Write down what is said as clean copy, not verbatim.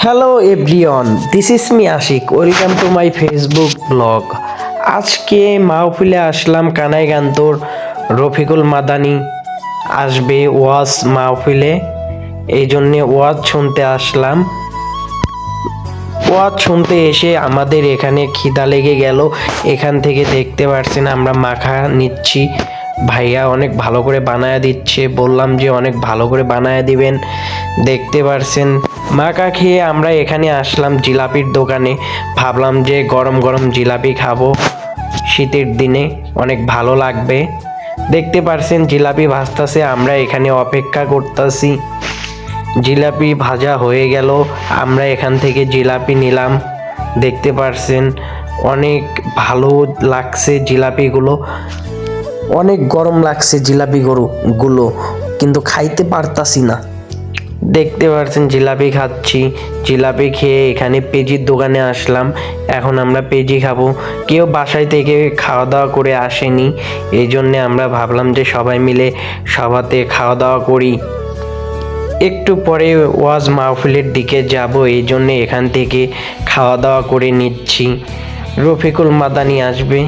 Hello everyone, this is me Ashiq. Welcome to my Facebook blog. আজকে মাহফিলে আসলাম কানাইগান্তর রফিকুল মাদানি আসবে ওয়াজ মাহফিলে, এই জন্যে ওয়াজ শুনতে আসলাম। ওয়াজ শুনতে এসে আমাদের এখানে খিদা লেগে গেল। এখান থেকে দেখতে পাচ্ছেন আমরা মাখা নিচ্ছি। ভাইয়া অনেক ভালো করে বানায় দিচ্ছে, বললাম যে অনেক ভালো করে বানায় দিবেন। দেখতে পাচ্ছেন মাখা খেয়ে আমরা এখানে আসলাম জিলাপির দোকানে। ভাবলাম যে গরম গরম জিলাপি খাবো, শীতের দিনে অনেক ভালো লাগবে। দেখতে পাচ্ছেন জিলাপি ভাজতেছে, আমরা এখানে অপেক্ষা করতেছি। জিলাপি ভাজা হয়ে গেল, আমরা এখান থেকে জিলাপি নিলাম। দেখতে পাচ্ছেন অনেক ভালো লাগছে জিলাপিগুলো, অনেক গরম লাগছে জিলাপিগুলো, কিন্তু খাইতে পারতাছি না। দেখতে পাচ্ছেন জিলাপি খাচ্ছি। জিলাপি খেয়ে এখানে পেজির দোকানে আসলাম, এখন আমরা পেজি খাবো। কেউ বাসায় থেকে খাওয়া দাওয়া করে আসেনি, এই জন্যে আমরা ভাবলাম যে সবাই মিলে সবাতে খাওয়া দাওয়া করি। একটু পরে ওয়াজ মাহফিলের দিকে যাব, এই জন্যে এখান থেকে খাওয়া দাওয়া করে নিচ্ছি। রফিকুল মাদানি আসবে।